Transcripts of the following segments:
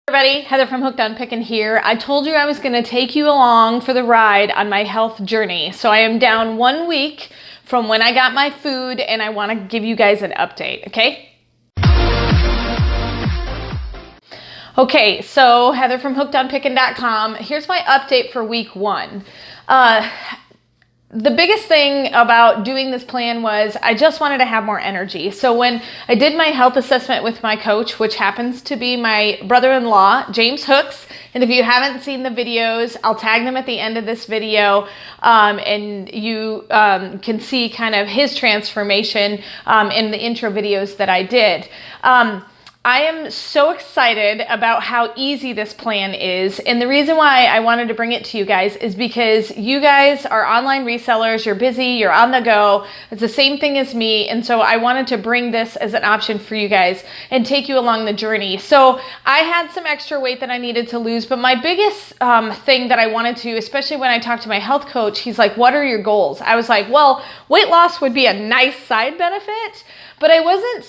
Everybody, Heather from Hooked on Pickin here. I told you I was going to take you along for the ride on my health journey. So I am down 1 week from when I got my food and I want to give you guys an update, okay? Okay, so Heather from hookedonpickin.com. Here's my update for week 1. The biggest thing about doing this plan was I just wanted to have more energy. So when I did my health assessment with my coach, which happens to be my brother-in-law, James Hooks, and if you haven't seen the videos, I'll tag them at the end of this video, and you can see kind of his transformation in the intro videos that I did. I am so excited about how easy this plan is, and the reason why I wanted to bring it to you guys is because you guys are online resellers, you're busy, you're on the go, it's the same thing as me, and so I wanted to bring this as an option for you guys and take you along the journey. So I had some extra weight that I needed to lose, but my biggest thing that I wanted to, especially when I talked to my health coach, he's like, what are your goals? I was like, well, weight loss would be a nice side benefit, but I wasn't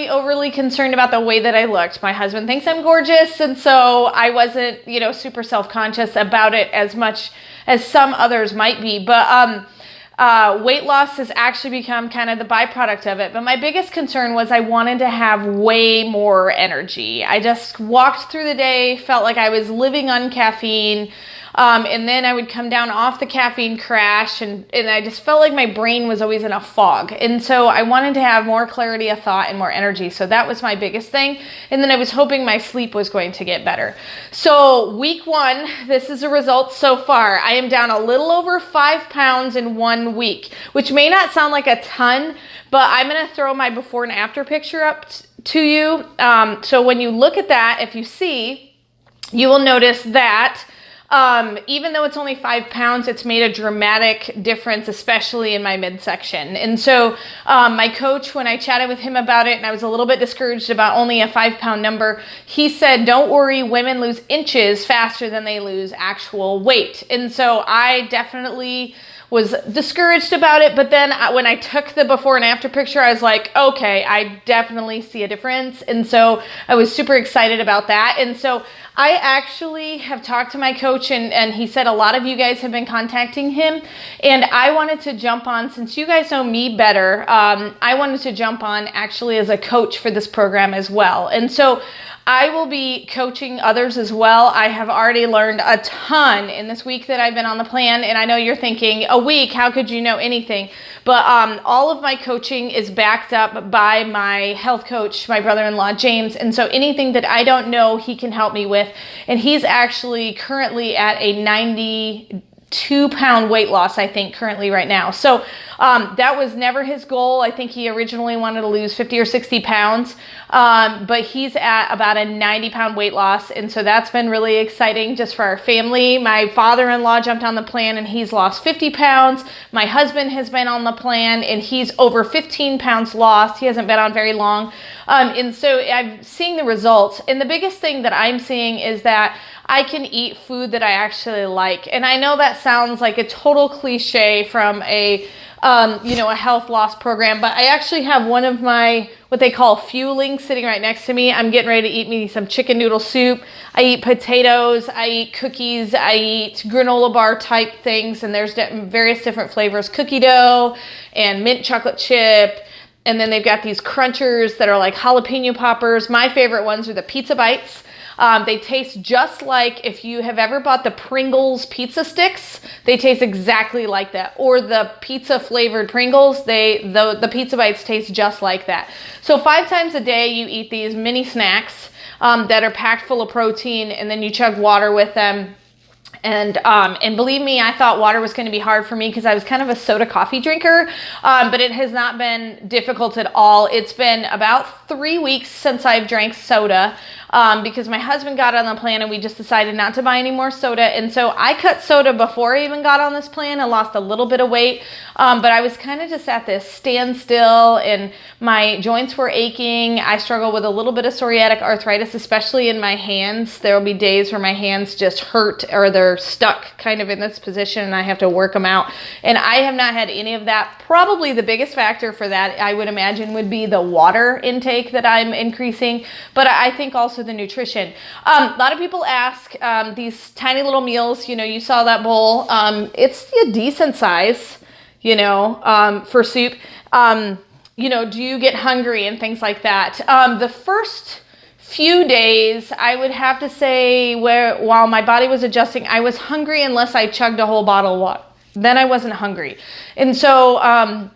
overly concerned about the way that I looked. My husband thinks I'm gorgeous, and so I wasn't, super self-conscious about it as much as some others might be. But weight loss has actually become kind of the byproduct of it. But my biggest concern was I wanted to have way more energy. I just walked through the day, felt like I was living on caffeine. And then I would come down off the caffeine crash and I just felt like my brain was always in a fog. And so I wanted to have more clarity of thought and more energy. So that was my biggest thing. And then I was hoping my sleep was going to get better. So week 1, this is the results so far. I am down a little over 5 pounds in 1 week, which may not sound like a ton, but I'm going to throw my before and after picture up to you. So when you look at that, if you see, you will notice that even though it's only 5 pounds, it's made a dramatic difference, especially in my midsection. And so my coach, when I chatted with him about it, and I was a little bit discouraged about only a 5-pound number, he said, don't worry, women lose inches faster than they lose actual weight. And so I definitely was discouraged about it, but then when I took the before and after picture, I was like, okay, I definitely see a difference. And so I was super excited about that. And so I actually have talked to my coach, and he said a lot of you guys have been contacting him, and I wanted to jump on, since you guys know me better, I wanted to jump on actually as a coach for this program as well. And so I will be coaching others as well. I have already learned a ton in this week that I've been on the plan, and I know you're thinking, a week, how could you know anything? But all of my coaching is backed up by my health coach, my brother-in-law, James, and so anything that I don't know, he can help me with, and he's actually currently at a 92-pound weight loss, I think, currently right now. So that was never his goal. I think he originally wanted to lose 50 or 60 pounds, but he's at about a 90-pound weight loss, and so that's been really exciting just for our family. My father-in-law jumped on the plan, and he's lost 50 pounds. My husband has been on the plan, and he's over 15 pounds lost. He hasn't been on very long, and so I'm seeing the results, and the biggest thing that I'm seeing is that I can eat food that I actually like. And I know that sounds like a total cliche from a health loss program, but I actually have one of my, what they call fueling, sitting right next to me. I'm getting ready to eat me some chicken noodle soup. I eat potatoes, I eat cookies, I eat granola bar type things, and there's various different flavors, cookie dough and mint chocolate chip. And then they've got these crunchers that are like jalapeno poppers. My favorite ones are the pizza bites. They taste just like, if you have ever bought the Pringles pizza sticks, they taste exactly like that. Or the pizza flavored Pringles, the pizza bites taste just like that. So 5 times a day you eat these mini snacks that are packed full of protein, and then you chug water with them. And believe me, I thought water was going to be hard for me because I was kind of a soda coffee drinker, but it has not been difficult at all. It's been about 3 weeks since I've drank soda. because my husband got on the plan and we just decided not to buy any more soda. And so I cut soda before I even got on this plan and lost a little bit of weight. But I was kind of just at this standstill and my joints were aching. I struggle with a little bit of psoriatic arthritis, especially in my hands. There will be days where my hands just hurt or they're stuck kind of in this position and I have to work them out. And I have not had any of that. Probably the biggest factor for that, I would imagine, would be the water intake intake that I'm increasing, but I think also the nutrition. A lot of people ask these tiny little meals, you know, you saw that bowl. It's a decent size, you know, for soup. You know, do you get hungry and things like that? The first few days, I would have to say, while my body was adjusting, I was hungry unless I chugged a whole bottle of water. Then I wasn't hungry. And so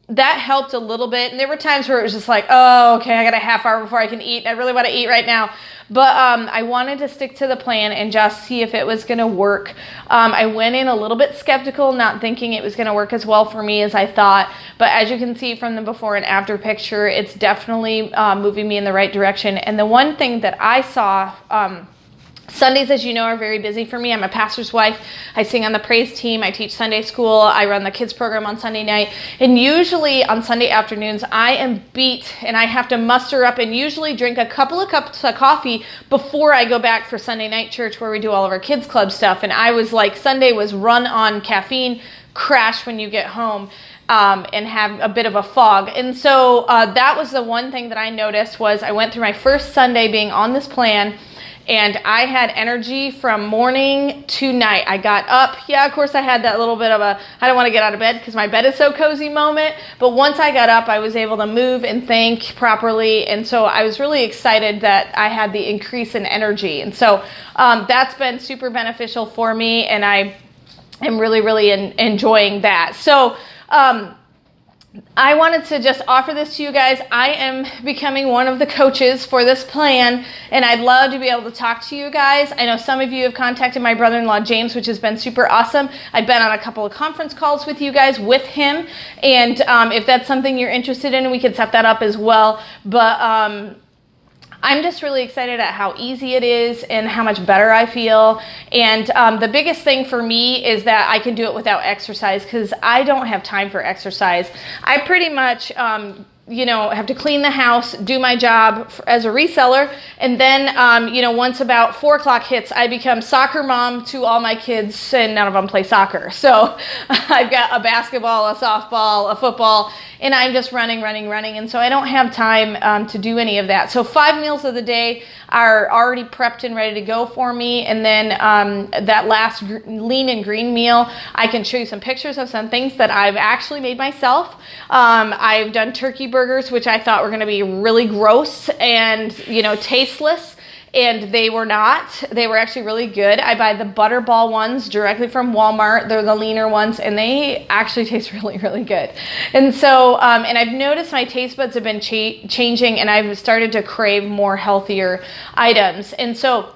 that helped a little bit. And there were times where it was just like, oh, okay, I got a half hour before I can eat. I really want to eat right now. But I wanted to stick to the plan and just see if it was going to work. I went in a little bit skeptical, not thinking it was going to work as well for me as I thought. But as you can see from the before and after picture, it's definitely moving me in the right direction. And the one thing that I saw, Sundays, as you know, are very busy for me. I'm a pastor's wife. I sing on the praise team. I teach Sunday school. I run the kids program on Sunday night. And usually on Sunday afternoons, I am beat and I have to muster up and usually drink a couple of cups of coffee before I go back for Sunday night church where we do all of our kids club stuff. And I was like, Sunday was run on caffeine, crash when you get home. And have a bit of a fog. And so that was the one thing that I noticed was I went through my first Sunday being on this plan, and I had energy from morning to night. I got up. Yeah, of course I had that little bit of a, I don't want to get out of bed because my bed is so cozy moment. But once I got up, I was able to move and think properly. And so I was really excited that I had the increase in energy. And so that's been super beneficial for me. And I am really, really enjoying that. So I wanted to just offer this to you guys. I am becoming one of the coaches for this plan, and I'd love to be able to talk to you guys. I know some of you have contacted my brother-in-law, James, which has been super awesome. I've been on a couple of conference calls with you guys with him, and if that's something you're interested in, we could set that up as well. But I'm just really excited at how easy it is and how much better I feel. And the biggest thing for me is that I can do it without exercise because I don't have time for exercise. I pretty much you know, have to clean the house, do my job as a reseller. And then, you know, once about 4 o'clock hits, I become soccer mom to all my kids, and none of them play soccer. So I've got a basketball, a softball, a football, and I'm just running. And so I don't have time to do any of that. So 5 meals of the day are already prepped and ready to go for me. And then that last lean and green meal, I can show you some pictures of some things that I've actually made myself. I've done turkey burgers, which I thought were going to be really gross and, you know, tasteless. And they were not. They were actually really good. I buy the Butterball ones directly from Walmart. They're the leaner ones, and they actually taste really, really good. And so, and I've noticed my taste buds have been changing, and I've started to crave more healthier items. And so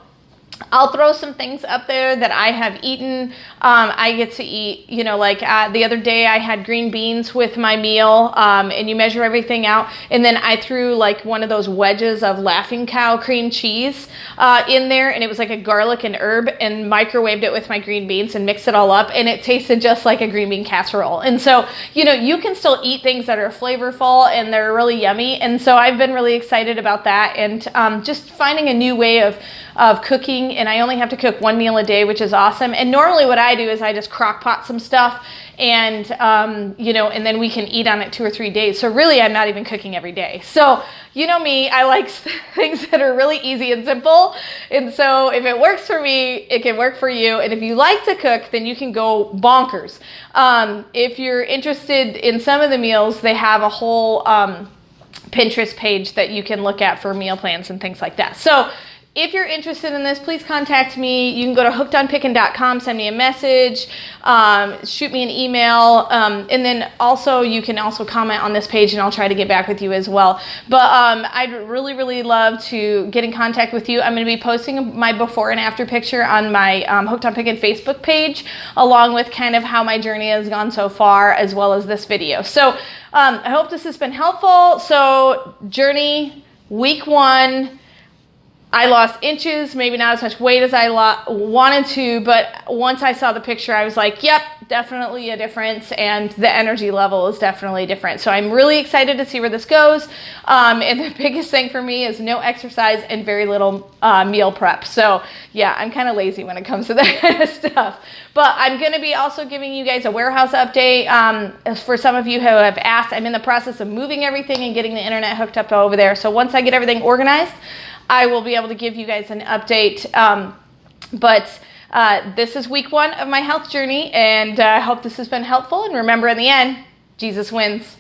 I'll throw some things up there that I have eaten. I get to eat, you know, like the other day I had green beans with my meal, and you measure everything out. And then I threw like one of those wedges of Laughing Cow cream cheese in there, and it was like a garlic and herb, and microwaved it with my green beans and mixed it all up, and it tasted just like a green bean casserole. And so, you know, you can still eat things that are flavorful and they're really yummy. And so I've been really excited about that, and just finding a new way of cooking. And I only have to cook 1 meal a day, which is awesome. And normally what I do is I just crock pot some stuff, and you know, and then we can eat on it 2 or 3 days. So really I'm not even cooking every day. So you know me, I like things that are really easy and simple. And so if it works for me, it can work for you. And if you like to cook, then you can go bonkers. If you're interested in some of the meals, they have a whole Pinterest page that you can look at for meal plans and things like that. So if you're interested in this, please contact me. You can go to hookedonpickin.com, send me a message, shoot me an email, and then also you can also comment on this page, and I'll try to get back with you as well. But I'd really, really love to get in contact with you. I'm going to be posting my before and after picture on my Hooked on Pickin Facebook page, along with kind of how my journey has gone so far, as well as this video. So I hope this has been helpful. So journey week 1. I lost inches, maybe not as much weight as I wanted to, but once I saw the picture, I was like, yep, definitely a difference, and the energy level is definitely different. So I'm really excited to see where this goes. And the biggest thing for me is no exercise and very little meal prep. So yeah, I'm kind of lazy when it comes to that kind of stuff. But I'm going to be also giving you guys a warehouse update. For some of you who have asked, I'm in the process of moving everything and getting the internet hooked up over there. So once I get everything organized, I will be able to give you guys an update. But this is week 1 of my health journey, and I hope this has been helpful. And remember, in the end, Jesus wins.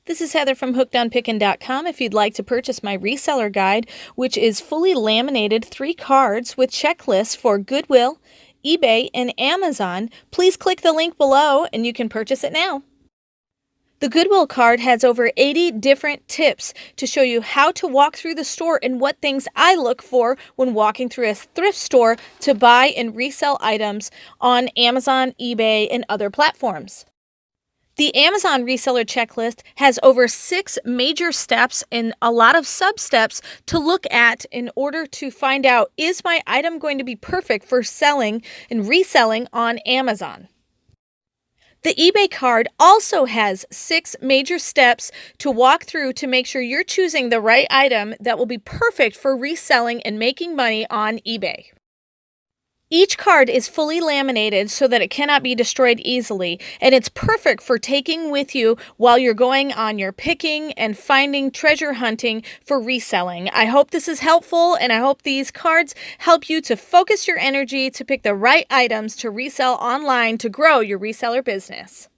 This is Heather from hookedonpickin.com. If you'd like to purchase my reseller guide, which is fully laminated 3 cards with checklists for Goodwill, eBay, and Amazon, please click the link below and you can purchase it now. The Goodwill card has over 80 different tips to show you how to walk through the store and what things I look for when walking through a thrift store to buy and resell items on Amazon, eBay, and other platforms. The Amazon reseller checklist has over 6 major steps and a lot of sub-steps to look at in order to find out, is my item going to be perfect for selling and reselling on Amazon? The eBay card also has 6 major steps to walk through to make sure you're choosing the right item that will be perfect for reselling and making money on eBay. Each card is fully laminated so that it cannot be destroyed easily, and it's perfect for taking with you while you're going on your picking and finding treasure hunting for reselling. I hope this is helpful, and I hope these cards help you to focus your energy to pick the right items to resell online to grow your reseller business.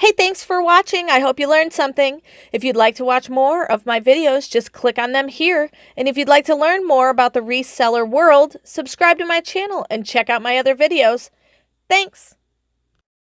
Hey, thanks for watching. I hope you learned something. If you'd like to watch more of my videos, just click on them here. And if you'd like to learn more about the reseller world, subscribe to my channel and check out my other videos. Thanks.